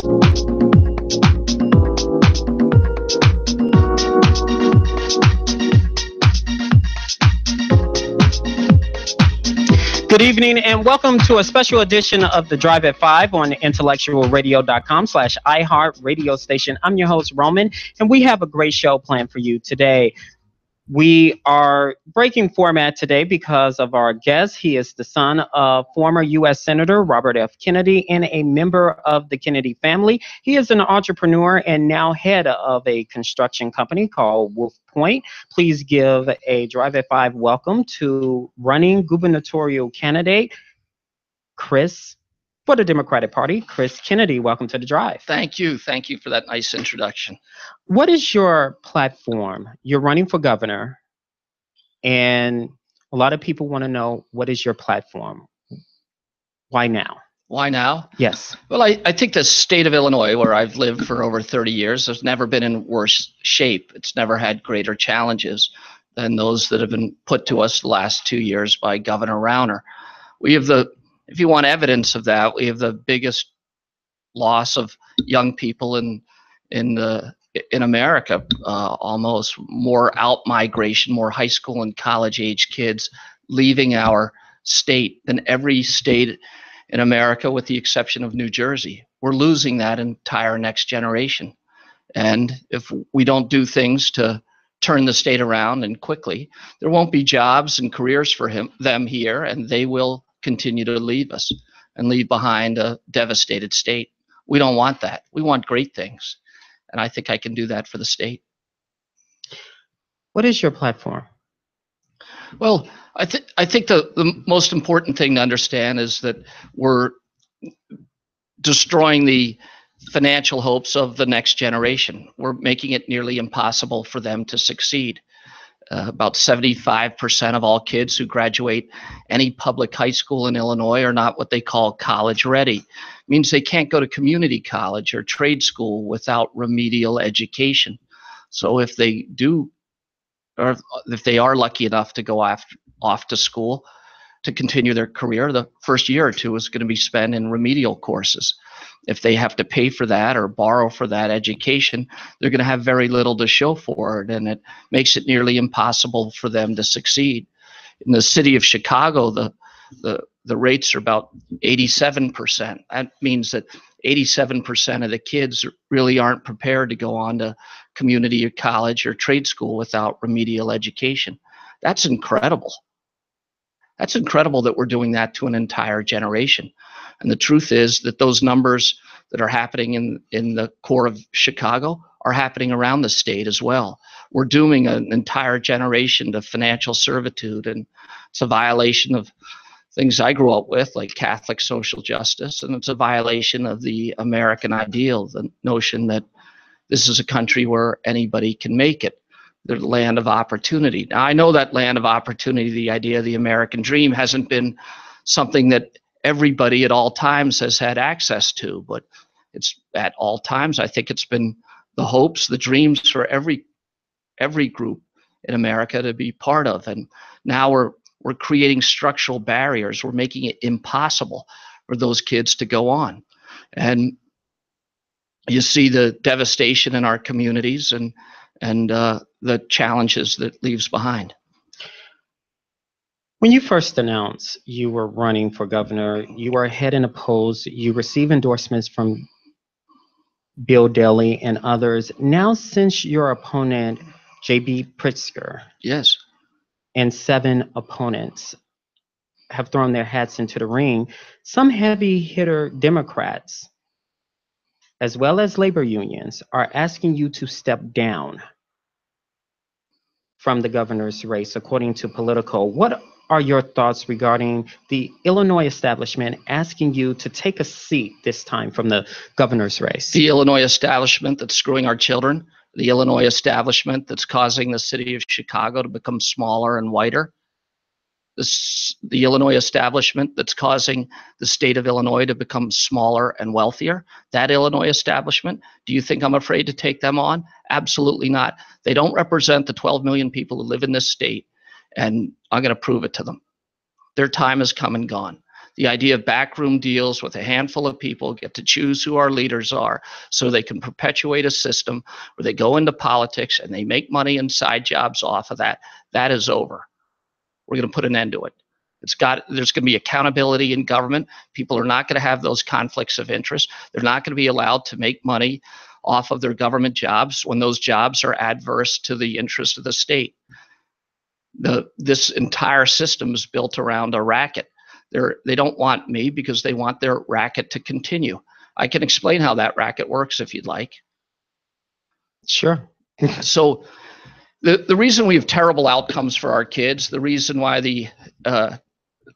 Good evening and welcome to a special edition of The Drive at 5 on IntellectualRadio.com/iHeart radio station. I'm your host, Roman, and we have a great show planned for you today. We are breaking format today because of our guest. He is the son of former U.S. Senator Robert F. Kennedy and a member of the Kennedy family. He is an entrepreneur and now head of a construction company called Wolf Point. Please give a Drive at 5 welcome to running gubernatorial candidate Chris for the Democratic Party, Chris Kennedy. Welcome to The Drive. Thank you. Thank you for that nice introduction. What is your platform? You're running for governor, and a lot of people want to know, what is your platform? Why now? Why now? Yes. Well, I think the state of Illinois, where I've lived for over 30 years, has never been in worse shape. It's never had greater challenges than those that have been put to us the last 2 years by Governor Rauner. We have if you want evidence of that, we have the biggest loss of young people in America, almost more out-migration, more high school and college-age kids leaving our state than every state in America, with the exception of New Jersey. We're losing that entire next generation. And if we don't do things to turn the state around and quickly, there won't be jobs and careers for them here, and they will continue to leave us and leave behind a devastated state. We don't want that. We want great things. And I think I can do that for the state. What is your platform? Well, I think the most important thing to understand is that we're destroying the financial hopes of the next generation. We're making it nearly impossible for them to succeed. About 75% of all kids who graduate any public high school in Illinois are not what they call college ready. It means they can't go to community college or trade school without remedial education. So if they do, or if they are lucky enough to go off to school to continue their career, the first year or two is going to be spent in remedial courses. If they have to pay for that or borrow for that education, they're going to have very little to show for it, and it makes it nearly impossible for them to succeed. In the city of Chicago, the rates are about 87%. That means that 87% of the kids really aren't prepared to go on to community or college or trade school without remedial education. That's incredible. That's incredible that we're doing that to an entire generation. And the truth is that those numbers that are happening in the core of Chicago are happening around the state as well. We're dooming an entire generation to financial servitude, and it's a violation of things I grew up with, like Catholic social justice, and it's a violation of the American ideal, the notion that this is a country where anybody can make it, the land of opportunity. Now, I know that land of opportunity, the idea of the American dream, hasn't been something that everybody at all times has had access to, but it's at all times, I think it's been the hopes, the dreams for every group in America to be part of. And now we're creating structural barriers. We're making it impossible for those kids to go on. And you see the devastation in our communities and the challenges that leaves behind. When you first announced you were running for governor, you were ahead in a polls. You received endorsements from Bill Daley and others. Now, since your opponent, J.B. Pritzker, yes, and 7 opponents have thrown their hats into the ring, some heavy hitter Democrats, as well as labor unions, are asking you to step down from the governor's race, according to Politico. What are your thoughts regarding the Illinois establishment asking you to take a seat this time from the governor's race? The Illinois establishment that's screwing our children, the Illinois establishment that's causing the city of Chicago to become smaller and whiter, the Illinois establishment that's causing the state of Illinois to become smaller and wealthier, that Illinois establishment, do you think I'm afraid to take them on? Absolutely not. They don't represent the 12 million people who live in this state, and I'm going to prove it to them. Their time has come and gone. The idea of backroom deals with a handful of people get to choose who our leaders are so they can perpetuate a system where they go into politics and they make money and side jobs off of that. That is over. We're going to put an end to it. There's going to be accountability in government. People are not going to have those conflicts of interest. They're not going to be allowed to make money off of their government jobs when those jobs are adverse to the interest of the state. This entire system is built around a racket. They don't want me because they want their racket to continue. I can explain how that racket works if you'd like. Sure. So the reason we have terrible outcomes for our kids, the reason why the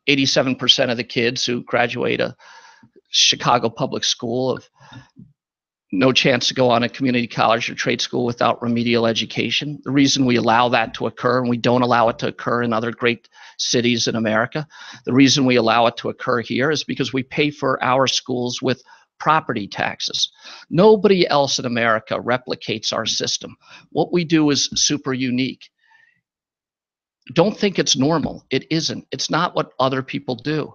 87% of the kids who graduate a Chicago public school have no chance to go on a community college or trade school without remedial education. The reason we allow that to occur, and we don't allow it to occur in other great cities in America, the reason we allow it to occur here is because we pay for our schools with property taxes. Nobody else in America replicates our system. What we do is super unique. Don't think it's normal. It isn't. It's not what other people do.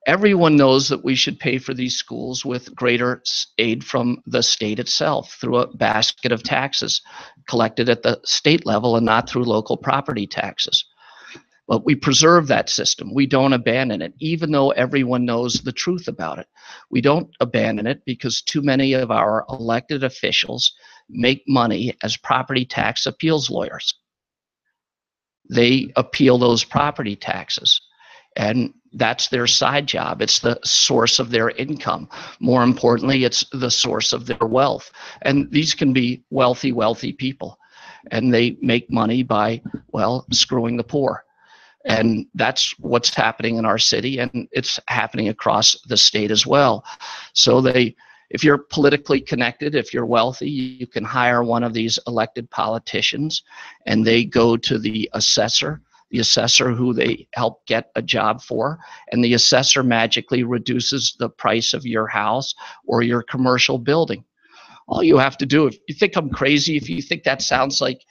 Everyone knows that we should pay for these schools with greater aid from the state itself through a basket of taxes collected at the state level and not through local property taxes. But we preserve that system. We don't abandon it, even though everyone knows the truth about it. We don't abandon it because too many of our elected officials make money as property tax appeals lawyers. They appeal those property taxes, and that's their side job. It's the source of their income. More importantly, it's the source of their wealth. And these can be wealthy people. And they make money by, well, screwing the poor. And that's what's happening in our city, and it's happening across the state as well. So if you're politically connected, if you're wealthy, you can hire one of these elected politicians, and they go to the assessor who they help get a job for, and the assessor magically reduces the price of your house or your commercial building. All you have to do, if you think I'm crazy, if you think that sounds like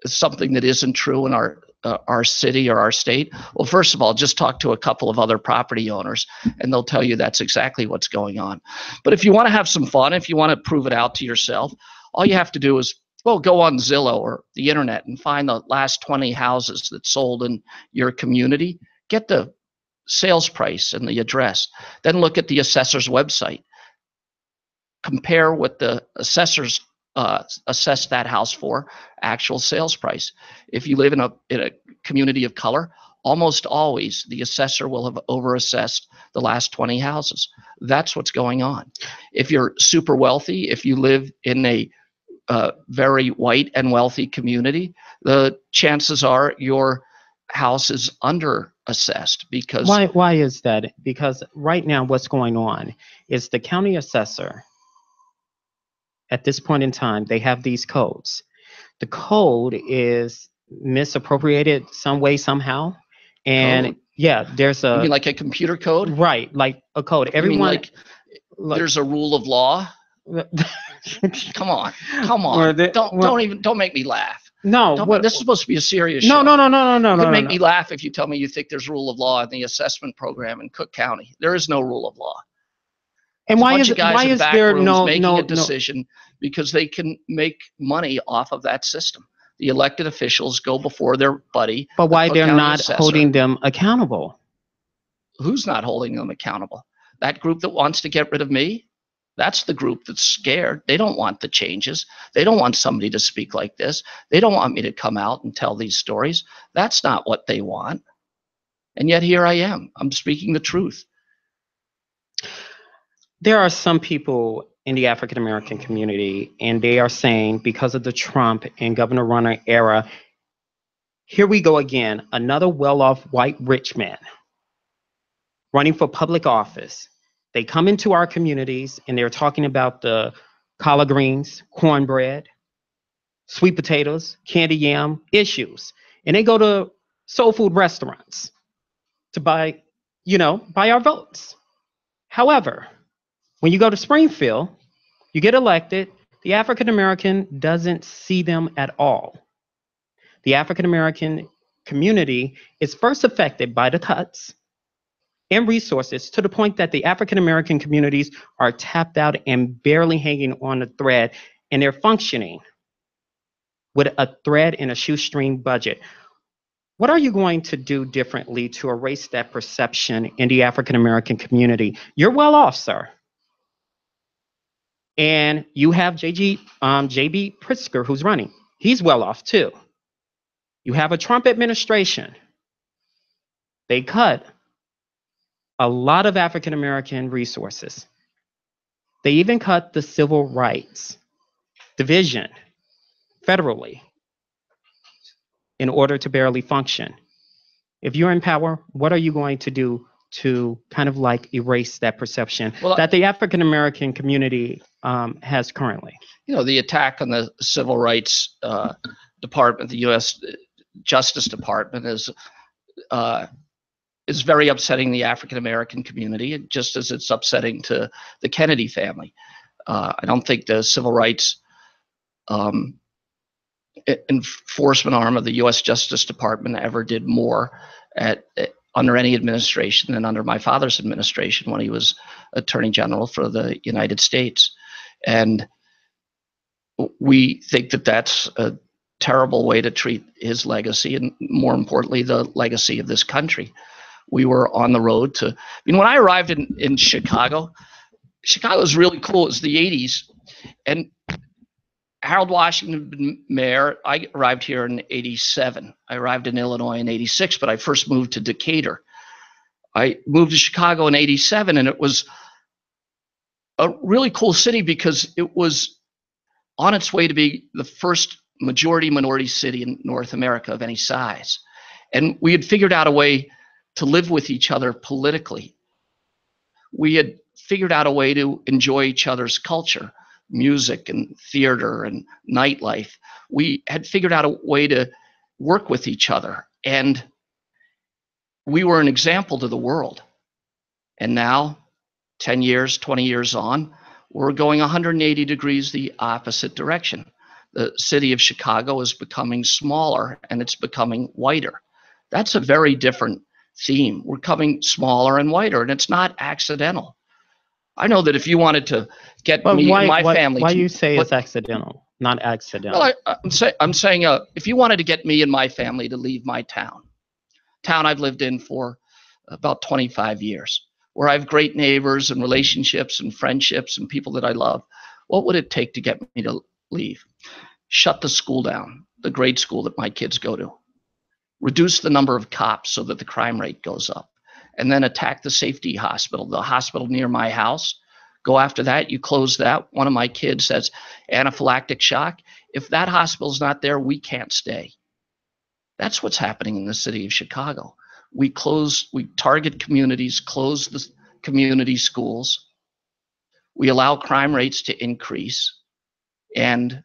something that isn't true in our city or our state, well, first of all, just talk to a couple of other property owners and they'll tell you that's exactly what's going on. But if you want to have some fun, if you want to prove it out to yourself, all you have to do is, well, go on Zillow or the internet and find the last 20 houses that sold in your community, get the sales price and the address, then look at the assessor's website. Compare what the assessors assess that house for actual sales price. If you live in a community of color, almost always the assessor will have overassessed the last 20 houses. That's what's going on. If you're super wealthy, if you live in a very white and wealthy community, the chances are your house is under assessed. Because why is that? Because right now what's going on is the county assessor, at this point in time, they have these codes. The code is misappropriated some way, somehow. And code? Yeah, there's You mean like a computer code? Right, like a code. Everyone, you mean like there's a rule of law? Come on. Don't make me laugh. No, this is supposed to be a serious show. No. You can make me laugh if you tell me you think there's rule of law in the assessment program in Cook County. There is no rule of law. And why is there no decision because they can make money off of that system? The elected officials go before their buddy. But why they're not holding them accountable? Who's not holding them accountable? That group that wants to get rid of me? That's the group that's scared. They don't want the changes. They don't want somebody to speak like this. They don't want me to come out and tell these stories. That's not what they want. And yet here I am. I'm speaking the truth. There are some people in the African American community, and they are saying because of the Trump and Governor Runner era, here we go again, another well-off white rich man running for public office. They come into our communities and they're talking about the collard greens, cornbread, sweet potatoes, candy yam issues. And they go to soul food restaurants to buy our votes. However, when you go to Springfield, you get elected, the African American doesn't see them at all. The African American community is first affected by the cuts. and resources to the point that the African American communities are tapped out and barely hanging on a thread, and they're functioning with a thread and a shoestring budget. What are you going to do differently to erase that perception in the African American community? You're well off, sir. And you have JB Pritzker who's running. He's well off too. You have a Trump administration. They cut a lot of African American resources. They even cut the civil rights division federally in order to barely function. If you're in power, what are you going to do to kind of like erase that perception that the African American community has currently? You know, the attack on the Civil Rights Department, the U.S. Justice Department, is very upsetting the African American community, just as it's upsetting to the Kennedy family. I don't think the civil rights enforcement arm of the U.S. Justice Department ever did more under any administration than under my father's administration when he was Attorney General for the United States. And we think that that's a terrible way to treat his legacy, and more importantly, the legacy of this country. We were on the road to, when I arrived in Chicago was really cool. It was the 80s. And Harold Washington had been mayor. I arrived here in 87. I arrived in Illinois in 86, but I first moved to Decatur. I moved to Chicago in 87, and it was a really cool city because it was on its way to be the first majority-minority city in North America of any size. And we had figured out a way to live with each other politically. We had figured out a way to enjoy each other's culture, music and theater and nightlife. We had figured out a way to work with each other, and we were an example to the world. And now, 10 years, 20 years on, we're going 180 degrees the opposite direction. The city of Chicago is becoming smaller and it's becoming whiter. That's a very different theme. We're becoming smaller and whiter, and it's not accidental. I know that if you wanted to get me and my family, why you say it's accidental, not accidental? Well, I'm saying if you wanted to get me and my family to leave my town I've lived in for about 25 years, where I have great neighbors and relationships and friendships and people that I love, what would it take to get me to leave? Shut the school down, the grade school that my kids go to. Reduce the number of cops so that the crime rate goes up. And then attack the safety hospital, the hospital near my house. Go after that. You close that. One of my kids has anaphylactic shock. If that hospital's not there, we can't stay. That's what's happening in the city of Chicago. We target communities, close the community schools. We allow crime rates to increase, and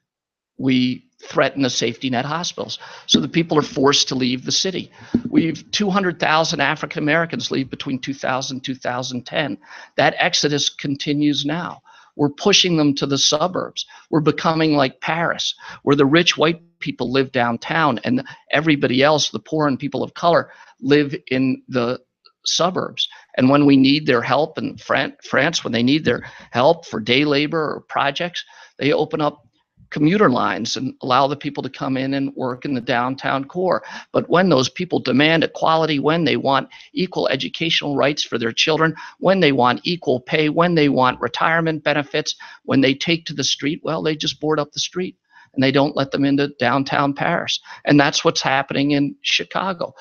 we threaten the safety net hospitals. So the people are forced to leave the city. We've 200,000 African Americans leave between 2000 and 2010. That exodus continues now. We're pushing them to the suburbs. We're becoming like Paris, where the rich white people live downtown and everybody else, the poor and people of color, live in the suburbs. And when we need their help in France, when they need their help for day labor or projects, they open up commuter lines and allow the people to come in and work in the downtown core. But when those people demand equality, when they want equal educational rights for their children, when they want equal pay, when they want retirement benefits, when they take to the street, well, they just board up the street and they don't let them into downtown Paris. And that's what's happening in Chicago.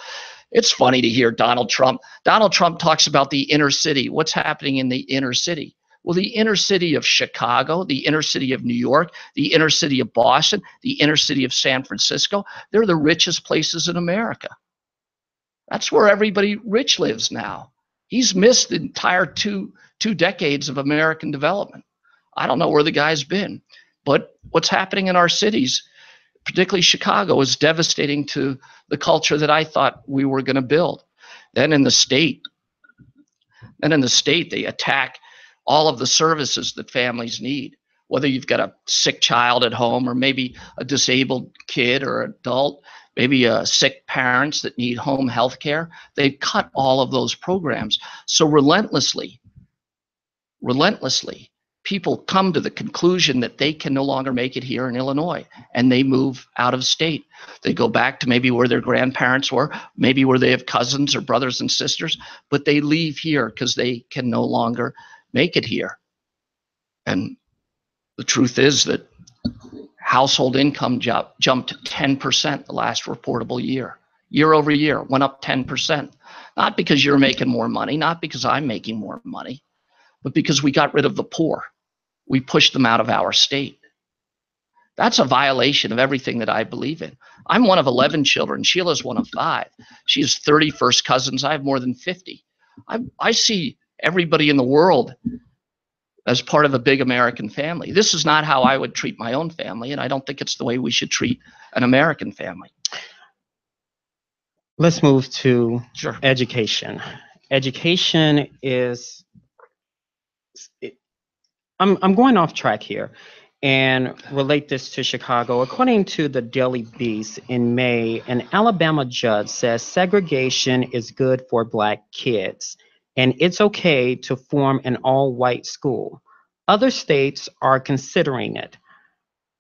It's funny to hear Donald Trump. Donald Trump talks about the inner city. What's happening in the inner city? Well, the inner city of Chicago, the inner city of New York, the inner city of Boston, the inner city of San Francisco, they're the richest places in America. That's where everybody rich lives now. He's missed the entire two decades of American development. I don't know where the guy's been, but what's happening in our cities, particularly Chicago, is devastating to the culture that I thought we were going to build. Then in the state, they attack all of the services that families need, whether you've got a sick child at home or maybe a disabled kid or adult, maybe sick parents that need home health care. They've cut all of those programs. So relentlessly, people come to the conclusion that they can no longer make it here in Illinois, and they move out of state. They go back to maybe where their grandparents were, maybe where they have cousins or brothers and sisters, but they leave here because they can no longer make it here. And the truth is that household income jumped 10% the last reportable year. Year over year, went up 10%. Not because you're making more money, not because I'm making more money, but because we got rid of the poor. We pushed them out of our state. That's a violation of everything that I believe in. I'm one of 11 children. Sheila's one of 5. She has 30 first cousins. I have more than 50. I see everybody in the world as part of a big American family. This is not how I would treat my own family, and I don't think it's the way we should treat an American family. Let's move to Sure. education. Education is, I'm going off track here and relate this to Chicago. According to the Daily Beast in May, an Alabama judge says segregation is good for Black kids and it's okay to form an all-white school. Other states are considering it.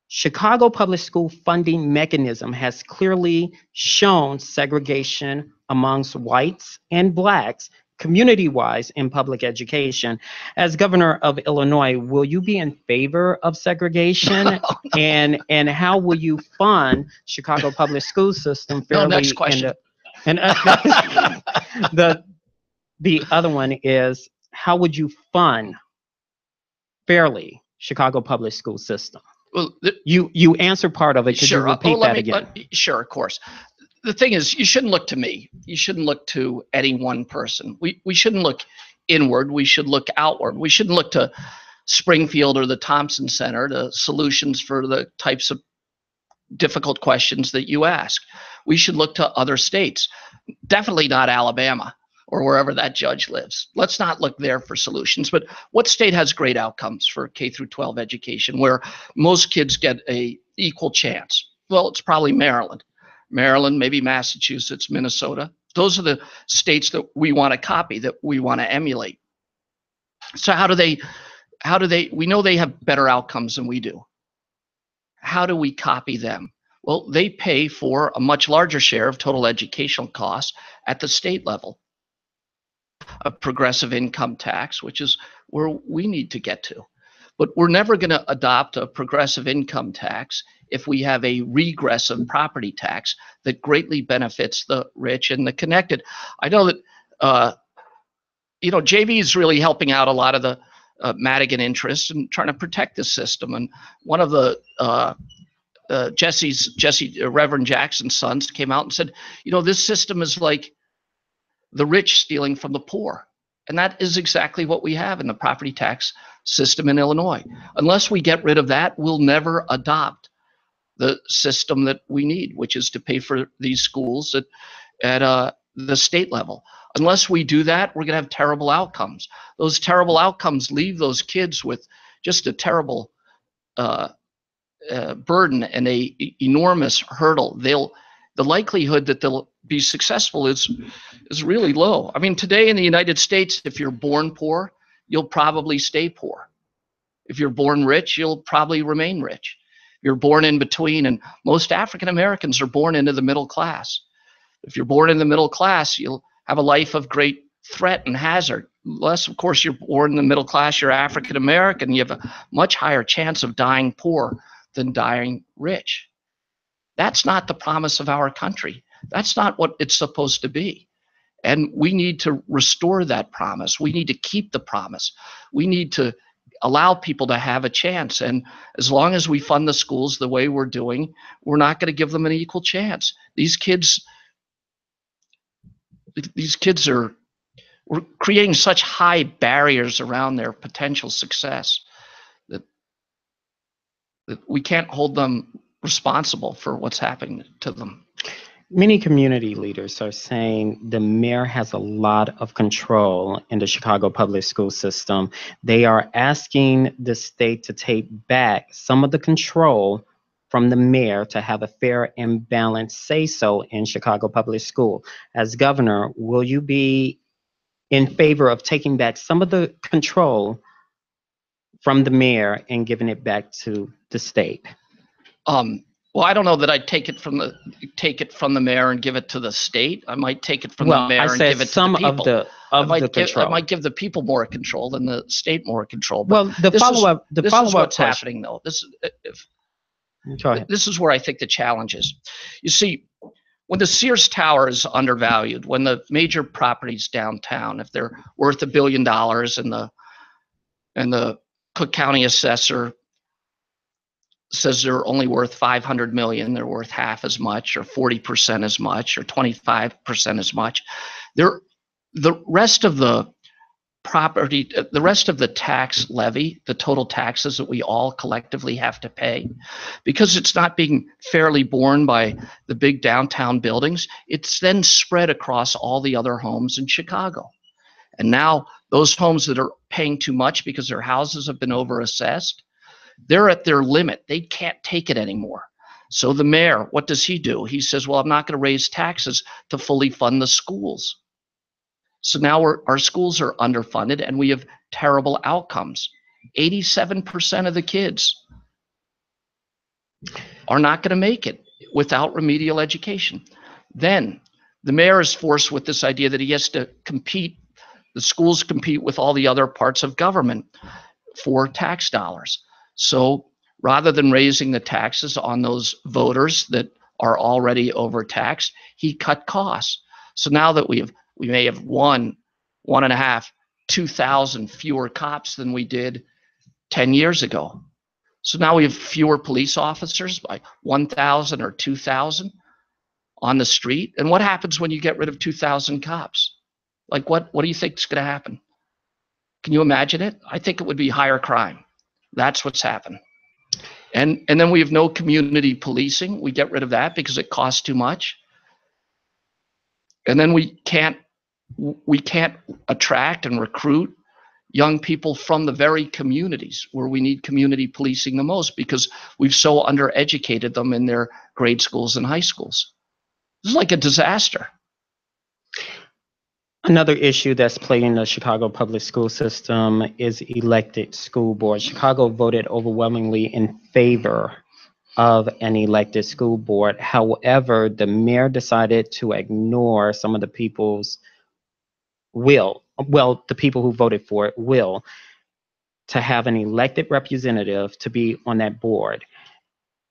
Chicago public school funding mechanism has clearly shown segregation amongst whites and Blacks community-wise in public education. As governor of Illinois, will you be in favor of segregation? And how will you fund Chicago public school system fairly? No, next question. The other one is, how would you fund fairly Chicago public school system? Well, you answer part of it. Could you repeat that again? Sure, of course. The thing is, you shouldn't look to me. You shouldn't look to any one person. We shouldn't look inward. We should look outward. We shouldn't look to Springfield or the Thompson Center to solutions for the types of difficult questions that you ask. We should look to other states. Definitely not Alabama or wherever that judge lives. Let's not look there for solutions. But what state has great outcomes for K through 12 education where most kids get a equal chance? Well, it's probably Maryland. Maryland, maybe Massachusetts, Minnesota. Those are the states that we want to copy, that we want to emulate. So how do they, we know they have better outcomes than we do. How do we copy them? Well, they pay for a much larger share of total educational costs at the state level. A progressive income tax, which is where we need to get to. But we're never going to adopt a progressive income tax if we have a regressive property tax that greatly benefits the rich and the connected. I know that, JV is really helping out a lot of the Madigan interests and trying to protect the system. And one of the Reverend Jackson's sons came out and said, this system is like the rich stealing from the poor. And that is exactly what we have in the property tax system in Illinois. Unless we get rid of that, we'll never adopt the system that we need, which is to pay for these schools at the state level. Unless we do that, we're going to have terrible outcomes. Those terrible outcomes leave those kids with just a terrible burden and a enormous hurdle. The likelihood that they'll be successful is really low. I mean, today in the United States, if you're born poor, you'll probably stay poor. If you're born rich, you'll probably remain rich. You're born in between, and most African Americans are born into the middle class. If you're born in the middle class, you'll have a life of great threat and hazard. Unless, of course, you're born in the middle class, you're African American, you have a much higher chance of dying poor than dying rich. That's not the promise of our country. That's not what it's supposed to be. And we need to restore that promise. We need to keep the promise. We need to allow people to have a chance. And as long as we fund the schools the way we're doing, we're not going to give them an equal chance. These kids we're creating such high barriers around their potential success that we can't hold them responsible for what's happening to them. Many community leaders are saying the mayor has a lot of control in the Chicago public school system. They are asking the state to take back some of the control from the mayor to have a fair and balanced say-so in Chicago Public School. As governor, will you be in favor of taking back some of the control from the mayor and giving it back to the state? Well, I don't know that I'd take it from the mayor and give it to the state. I might take it from the mayor and give it to the people. I might give the people more control than the state more control. But well, the follow-up what's question. happening, though. Go ahead. This is where I think the challenge is. You see, when the Sears Tower is undervalued, when the major properties downtown, if they're worth $1 billion and the Cook County assessor says they're only worth 500 million, they're worth half as much, or 40% as much, or 25% as much. The rest of the property, the rest of the tax levy, the total taxes that we all collectively have to pay, because it's not being fairly borne by the big downtown buildings, it's then spread across all the other homes in Chicago. And now those homes that are paying too much because their houses have been overassessed, they're at their limit. They can't take it anymore. So the mayor, what does he do? He says, well, I'm not going to raise taxes to fully fund the schools. So now our schools are underfunded and we have terrible outcomes. 87% of the kids are not going to make it without remedial education. Then the mayor is forced with this idea that he has to compete. The schools compete with all the other parts of government for tax dollars. So rather than raising the taxes on those voters that are already overtaxed, he cut costs. So now that we may have 1.5, 2,000 fewer cops than we did 10 years ago. So now we have fewer police officers by 1,000 or 2,000 on the street. And what happens when you get rid of 2,000 cops? Like what do you think is going to happen? Can you imagine it? I think it would be higher crime. That's what's happened. And then we have no community policing. We get rid of that because it costs too much. And then we can't attract and recruit young people from the very communities where we need community policing the most because we've so undereducated them in their grade schools and high schools. This is like a disaster. Another issue that's plaguing the Chicago public school system is elected school board. Chicago voted overwhelmingly in favor of an elected school board. However, the mayor decided to ignore some of the people's will, well, the people who voted for it will, to have an elected representative to be on that board.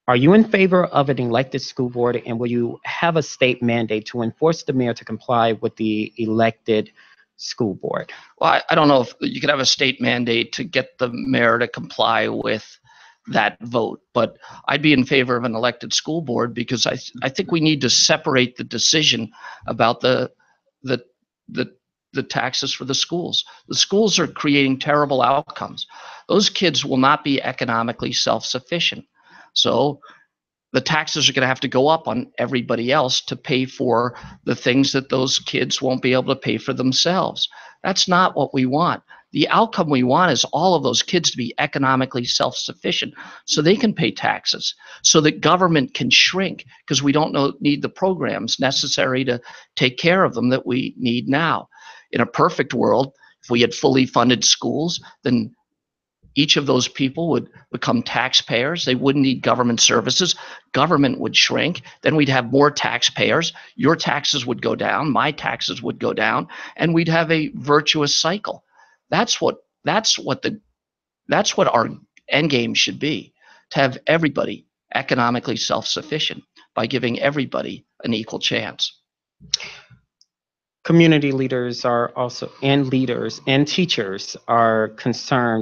Are you in favor of an elected school board, and will you have a state mandate to enforce the mayor to comply with the elected school board? Well, I don't know if you could have a state mandate to get the mayor to comply with that vote, but I'd be in favor of an elected school board because I think we need to separate the decision about the taxes for the schools. The schools are creating terrible outcomes. Those kids will not be economically self-sufficient. So the taxes are going to have to go up on everybody else to pay for the things that those kids won't be able to pay for themselves. That's not what we want. The outcome we want is all of those kids to be economically self-sufficient so they can pay taxes, so that government can shrink because we don't need the programs necessary to take care of them that we need now. In a perfect world, if we had fully funded schools, then each of those people would become taxpayers. They wouldn't need government services. Government would shrink. Then we'd have more taxpayers. Your taxes would go down. My taxes would go down. And we'd have a virtuous cycle. That's what our end game should be, to have everybody economically self-sufficient by giving everybody an equal chance. Community leaders are also, and leaders and teachers are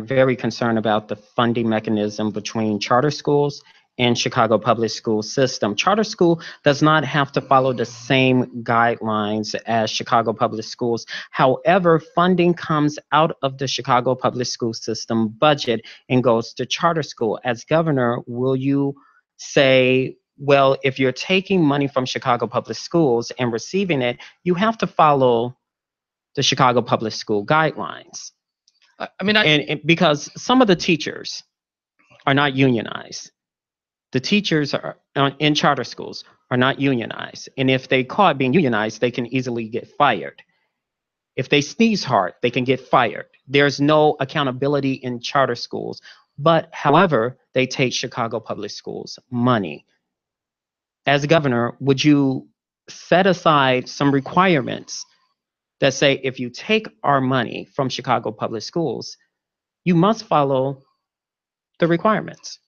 very concerned about the funding mechanism between charter schools and Chicago public school system. Charter school does not have to follow the same guidelines as Chicago public schools. However, funding comes out of the Chicago public school system budget and goes to charter school. As governor, will you say, well, if you're taking money from Chicago public schools and receiving it, you have to follow the Chicago public school guidelines? And because some of the teachers are not unionized, The teachers are in charter schools are not unionized. And if they caught being unionized, they can easily get fired. If they sneeze hard, they can get fired. There's no accountability in charter schools. But however, they take Chicago public schools money. As a governor, would you set aside some requirements that say if you take our money from Chicago public schools, you must follow the requirements?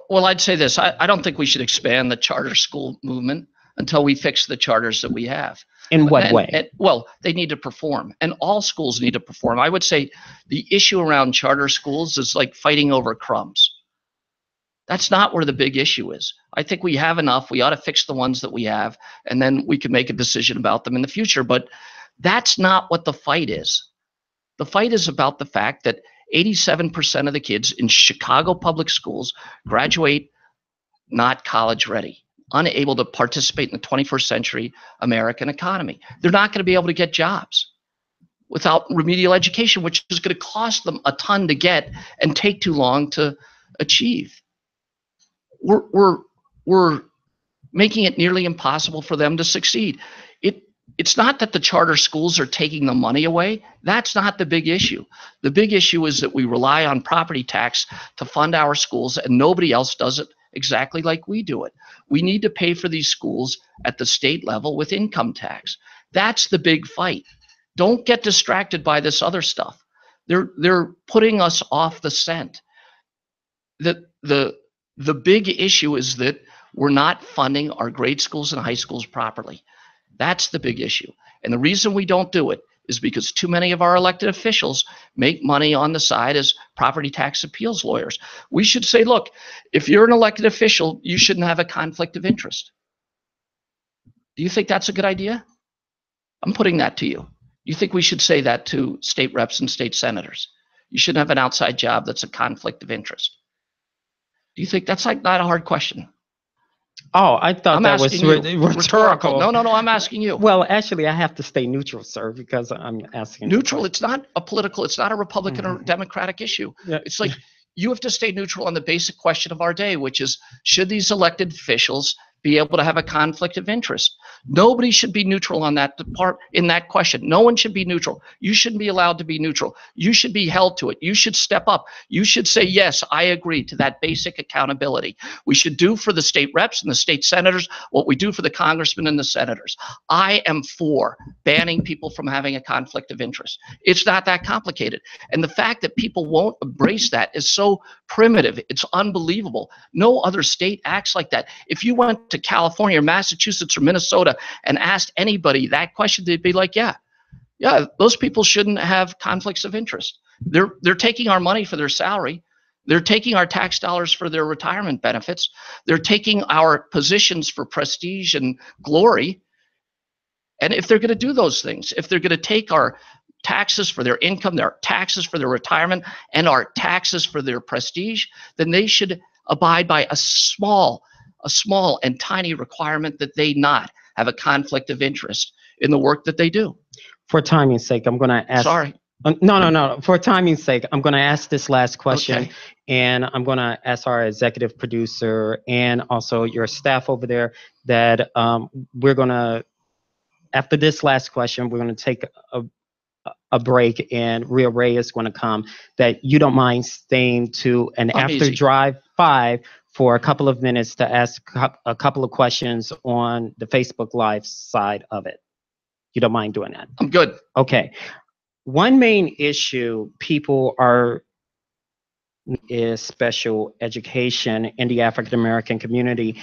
Well, I'd say this. I don't think we should expand the charter school movement until we fix the charters that we have. In what way? Well, they need to perform, and all schools need to perform. I would say the issue around charter schools is like fighting over crumbs. That's not where the big issue is. I think we have enough. We ought to fix the ones that we have, and then we can make a decision about them in the future. But that's not what the fight is. The fight is about the fact that 87% of the kids in Chicago public schools graduate not college ready, unable to participate in the 21st century American economy. They're not going to be able to get jobs without remedial education, which is going to cost them a ton to get and take too long to achieve. We're making it nearly impossible for them to succeed. It's not that the charter schools are taking the money away. That's not the big issue. The big issue is that we rely on property tax to fund our schools, and nobody else does it exactly like we do it. We need to pay for these schools at the state level with income tax. That's the big fight. Don't get distracted by this other stuff. They're putting us off the scent. The big issue is that we're not funding our grade schools and high schools properly. That's the big issue. And the reason we don't do it is because too many of our elected officials make money on the side as property tax appeals lawyers. We should say, look, if you're an elected official, you shouldn't have a conflict of interest. Do you think that's a good idea? I'm putting that to you. You think we should say that to state reps and state senators? You shouldn't have an outside job that's a conflict of interest. Do you think that's like not a hard question? Oh, I thought that was rhetorical. No, I'm asking you. Well, actually, I have to stay neutral, sir, because I'm asking. Neutral. It's not a political. It's not a Republican or Democratic issue. Yeah. It's like you have to stay neutral on the basic question of our day, which is, should these elected officials be able to have a conflict of interest? Nobody should be neutral on that part in that question. No one should be neutral. You shouldn't be allowed to be neutral. You should be held to it. You should step up. You should say, yes, I agree to that basic accountability. We should do for the state reps and the state senators what we do for the congressmen and the senators. I am for banning people from having a conflict of interest. It's not that complicated. And the fact that people won't embrace that is so primitive. It's unbelievable. No other state acts like that. If you went to California or Massachusetts or Minnesota and asked anybody that question, they'd be like, yeah, those people shouldn't have conflicts of interest. They're taking our money for their salary. They're taking our tax dollars for their retirement benefits. They're taking our positions for prestige and glory. And if they're going to do those things, if they're going to take our taxes for their income, their taxes for their retirement, and our taxes for their prestige, then they should abide by a small and tiny requirement that they not have a conflict of interest in the work that they do. For timing's sake, I'm going to ask. Sorry. No. For timing's sake, I'm going to ask this last question, okay. And I'm going to ask our executive producer and also your staff over there that we're going to, after this last question, we're going to take a break, and Ria Ray is going to come. That you don't mind staying to an after drive 5 for a couple of minutes to ask a couple of questions on the Facebook Live side of it. You don't mind doing that? I'm good. Okay. One main issue people is special education in the African American community.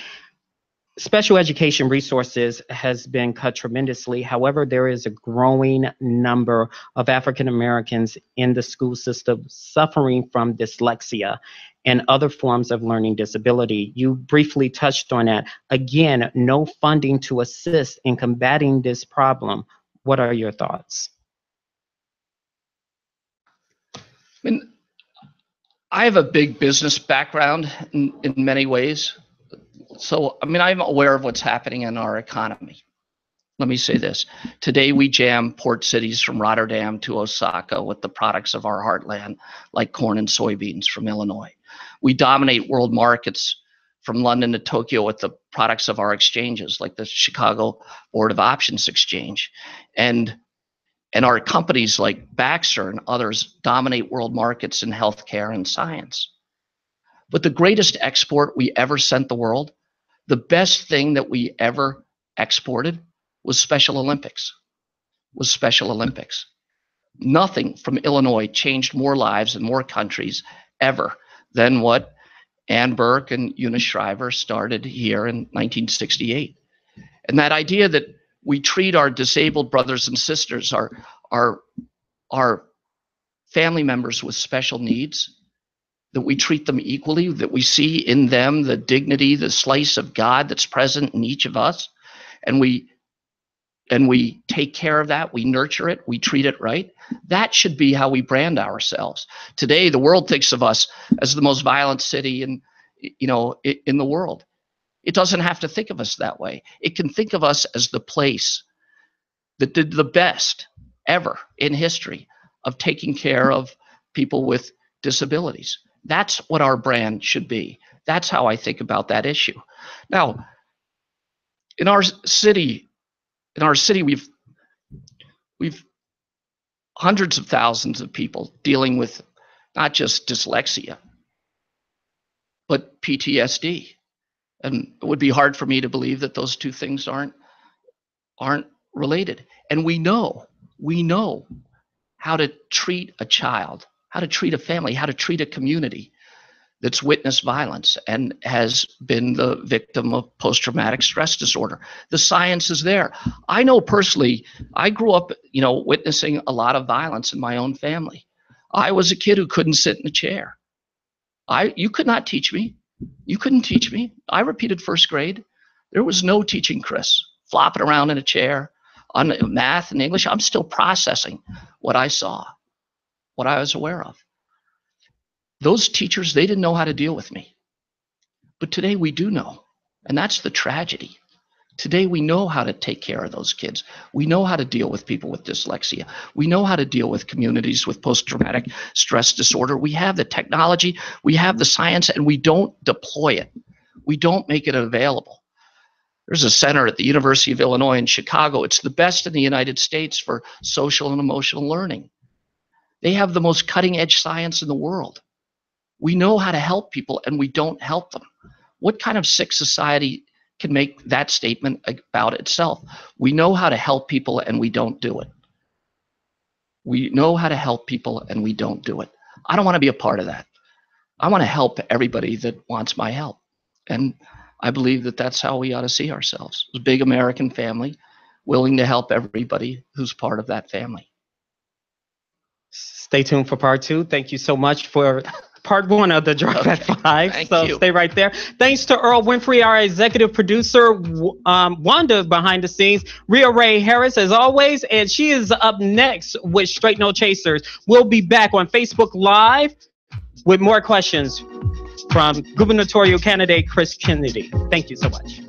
Special education resources has been cut tremendously. However, there is a growing number of African Americans in the school system suffering from dyslexia and other forms of learning disability. You briefly touched on that. Again, no funding to assist in combating this problem. What are your thoughts? I have a big business background in many ways. So, I'm aware of what's happening in our economy. Let me say this. Today, we jam port cities from Rotterdam to Osaka with the products of our heartland, like corn and soybeans from Illinois. We dominate world markets from London to Tokyo with the products of our exchanges, like the Chicago Board of Options Exchange. And our companies like Baxter and others dominate world markets in healthcare and science. But the greatest export we ever sent the world, the best thing that we ever exported was Special Olympics. Nothing from Illinois changed more lives in more countries ever than what Ann Burke and Eunice Shriver started here in 1968. And that idea that we treat our disabled brothers and sisters, our family members with special needs, that we treat them equally, that we see in them the dignity, the slice of God that's present in each of us, and we take care of that, we nurture it, we treat it right. That should be how we brand ourselves. Today, the world thinks of us as the most violent city in the world. It doesn't have to think of us that way. It can think of us as the place that did the best ever in history of taking care of people with disabilities. That's what our brand should be. That's how I think about that issue. Now, in our city, we've hundreds of thousands of people dealing with not just dyslexia, but PTSD. And it would be hard for me to believe that those two things aren't related. And we know how to treat a child, how to treat a family, how to treat a community that's witnessed violence and has been the victim of post-traumatic stress disorder. The science is there. I know personally, I grew up, witnessing a lot of violence in my own family. I was a kid who couldn't sit in a chair. You could not teach me. You couldn't teach me. I repeated first grade. There was no teaching Chris. Flopping around in a chair on math and English. I'm still processing what I saw, what I was aware of. Those teachers, they didn't know how to deal with me. But today we do know, and that's the tragedy. Today we know how to take care of those kids. We know how to deal with people with dyslexia. We know how to deal with communities with post-traumatic stress disorder. We have the technology, we have the science, and we don't deploy it. We don't make it available. There's a center at the University of Illinois in Chicago. It's the best in the United States for social and emotional learning. They have the most cutting-edge science in the world. We know how to help people, and we don't help them. What kind of sick society can make that statement about itself? We know how to help people, and we don't do it. We know how to help people, and we don't do it. I don't want to be a part of that. I want to help everybody that wants my help. And I believe that that's how we ought to see ourselves. A big American family, willing to help everybody who's part of that family. Stay tuned for part 2. Thank you so much for part 1 of the Drop at 5. Thank so you. Stay right there. Thanks to Earl Winfrey, our executive producer, Wanda behind the scenes, Rhea Ray Harris as always, and she is up next with Straight No Chasers. We'll be back on Facebook Live with more questions from gubernatorial candidate Chris Kennedy. Thank you so much.